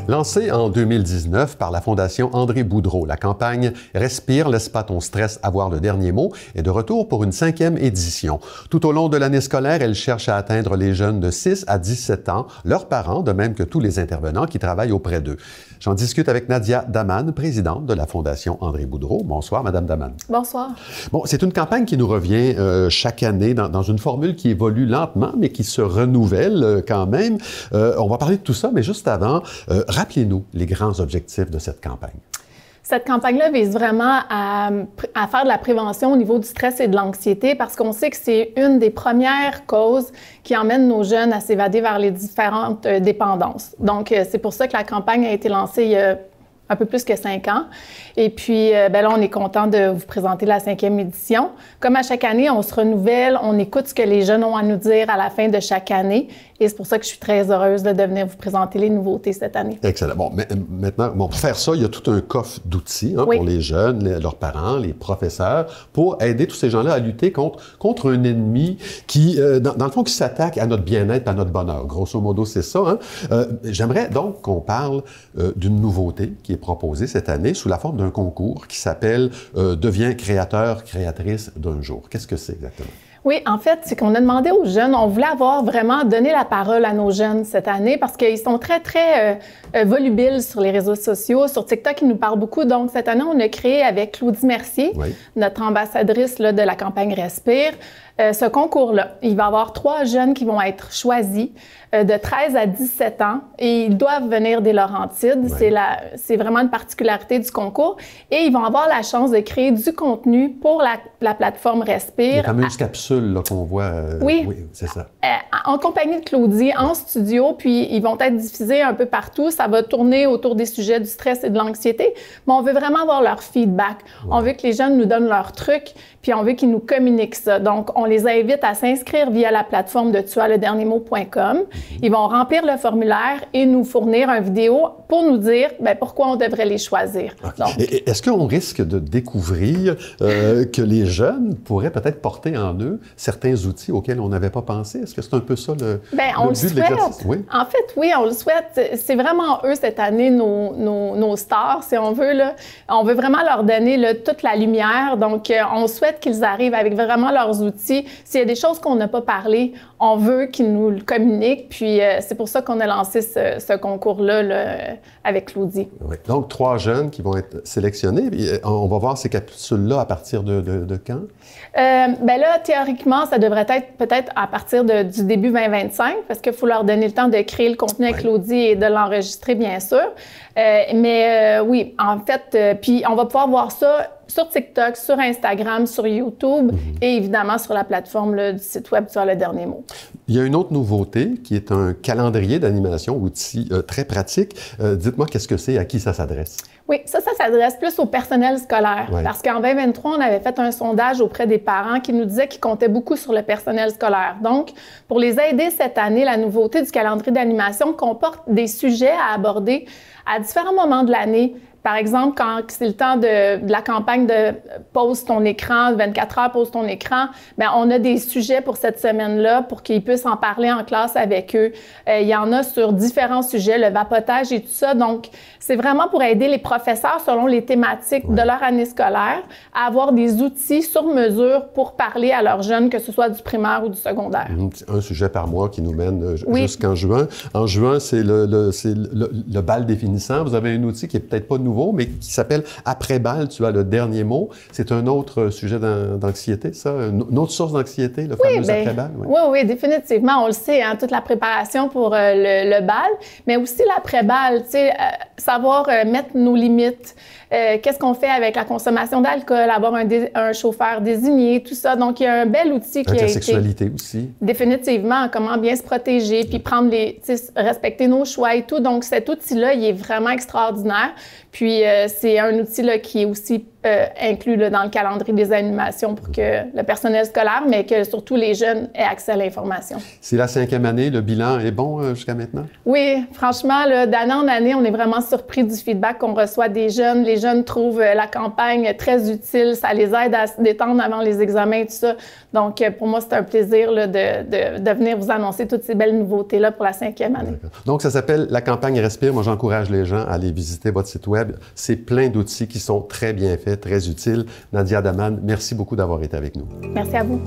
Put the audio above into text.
Lancée en 2019 par la Fondation André Boudreau, la campagne « Respire, laisse pas ton stress avoir le dernier mot » est de retour pour une 5e édition. Tout au long de l'année scolaire, elle cherche à atteindre les jeunes de 6 à 17 ans, leurs parents, de même que tous les intervenants qui travaillent auprès d'eux. J'en discute avec Nadia Daman, présidente de la Fondation André Boudreau. Bonsoir, Madame Daman. Bonsoir. Bon, c'est une campagne qui nous revient chaque année dans une formule qui évolue lentement, mais qui se renouvelle quand même. On va parler de tout ça, mais juste avant, rappelez-nous les grands objectifs de cette campagne. Cette campagne-là vise vraiment à faire de la prévention au niveau du stress et de l'anxiété parce qu'on sait que c'est une des premières causes qui emmène nos jeunes à s'évader vers les différentes dépendances. Donc, c'est pour ça que la campagne a été lancée il y a un peu plus que 5 ans. Et puis, là, on est content de vous présenter la 5e édition. Comme à chaque année, on se renouvelle, on écoute ce que les jeunes ont à nous dire à la fin de chaque année. Et c'est pour ça que je suis très heureuse de venir vous présenter les nouveautés cette année. Excellent. Bon, mais maintenant, pour faire ça, il y a tout un coffre d'outils pour les jeunes, leurs parents, les professeurs, pour aider tous ces gens-là à lutter contre un ennemi qui, dans le fond, qui s'attaque à notre bien-être, à notre bonheur. Grosso modo, c'est ça. J'aimerais donc qu'on parle d'une nouveauté qui est proposée cette année sous la forme d'un concours qui s'appelle « Deviens créateur, créatrice d'un jour ». Qu'est-ce que c'est exactement? Oui, en fait, c'est qu'on a demandé aux jeunes, on voulait avoir vraiment donné la parole à nos jeunes cette année parce qu'ils sont très, très volubiles sur les réseaux sociaux. Sur TikTok, ils nous parlent beaucoup. Donc, cette année, on a créé avec Claudie Mercier, notre ambassadrice là, de la campagne Respire, ce concours-là. Il va y avoir 3 jeunes qui vont être choisis de 13 à 17 ans et ils doivent venir des Laurentides. C'est vraiment une particularité du concours. Et ils vont avoir la chance de créer du contenu pour la plateforme Respire. Il y a comme une capsule qu'on voit. Oui, c'est ça. En compagnie de Claudie, en studio, puis ils vont être diffusés un peu partout. Ça va tourner autour des sujets du stress et de l'anxiété. Mais on veut vraiment avoir leur feedback. On veut que les jeunes nous donnent leurs trucs, puis on veut qu'ils nous communiquent ça. Donc, on les invite à s'inscrire via la plateforme de tuaslederniermot.com. Ils vont remplir le formulaire et nous fournir une vidéo pour nous dire pourquoi on devrait les choisir. Est-ce qu'on risque de découvrir que les jeunes pourraient peut-être porter en eux certains outils auxquels on n'avait pas pensé? Est-ce que c'est un peu ça le but de l'exercice? Oui. En fait, oui, on le souhaite. C'est vraiment eux cette année, nos stars, si on veut. Là. On veut vraiment leur donner toute la lumière. Donc, on souhaite qu'ils arrivent avec vraiment leurs outils. S'il y a des choses qu'on n'a pas parlé, on veut qu'ils nous le communiquent. Puis, c'est pour ça qu'on a lancé ce concours-là avec Claudie. Oui. Donc, 3 jeunes qui vont être sélectionnés. On va voir ces capsules-là à partir de quand? Là, théoriquement, ça devrait être peut-être à partir du début 2025 parce qu'il faut leur donner le temps de créer le contenu avec Claudie et de l'enregistrer, bien sûr. Oui, en fait, puis on va pouvoir voir ça sur TikTok, sur Instagram, sur YouTube et évidemment sur la plateforme du site web Tu as le dernier mot. Il y a une autre nouveauté qui est un calendrier d'animation, outil très pratique. Dites-moi qu'est-ce que c'est, à qui ça s'adresse? Oui, ça s'adresse plus au personnel scolaire. Parce qu'en 2023, on avait fait un sondage auprès des parents qui nous disaient qu'ils comptaient beaucoup sur le personnel scolaire. Donc, pour les aider cette année, la nouveauté du calendrier d'animation comporte des sujets à aborder à différents moments de l'année. Par exemple, quand c'est le temps de la campagne de pose ton écran, 24 heures pose ton écran, on a des sujets pour cette semaine-là pour qu'ils puissent en parler en classe avec eux. Il y en a sur différents sujets, le vapotage et tout ça. Donc, c'est vraiment pour aider les professeurs selon les thématiques de leur année scolaire à avoir des outils sur mesure pour parler à leurs jeunes, que ce soit du primaire ou du secondaire. Un sujet par mois qui nous mène jusqu'en juin. En juin, c'est le bal définissant. Vous avez un outil qui est peut-être pas nouveau, mais qui s'appelle « Après-bal, tu as le dernier mot ». C'est un autre sujet d'anxiété, ça? Une autre source d'anxiété, le fameux après-bal? Oui, définitivement. On le sait, toute la préparation pour le bal, mais aussi l'après-bal, savoir mettre nos limites. Qu'est-ce qu'on fait avec la consommation d'alcool, avoir un chauffeur désigné, tout ça. Donc, il y a un bel outil qui a été... la sexualité aussi. Définitivement, comment bien se protéger, puis respecter nos choix et tout. Donc, cet outil-là, il est vraiment extraordinaire. Puis, c'est un outil là, qui est aussi inclus là, dans le calendrier des animations pour que le personnel scolaire, mais que surtout les jeunes aient accès à l'information. C'est la 5e année, le bilan est bon jusqu'à maintenant? Oui, franchement, d'année en année, on est vraiment surpris du feedback qu'on reçoit des jeunes. Les jeunes trouvent la campagne très utile, ça les aide à se détendre avant les examens et tout ça. Donc, pour moi, c'est un plaisir là, de venir vous annoncer toutes ces belles nouveautés-là pour la 5e année. Donc, ça s'appelle La campagne Respire. Moi, j'encourage les gens à aller visiter votre site Web. C'est plein d'outils qui sont très bien faits, très utiles. Nadia Daman, merci beaucoup d'avoir été avec nous. Merci à vous.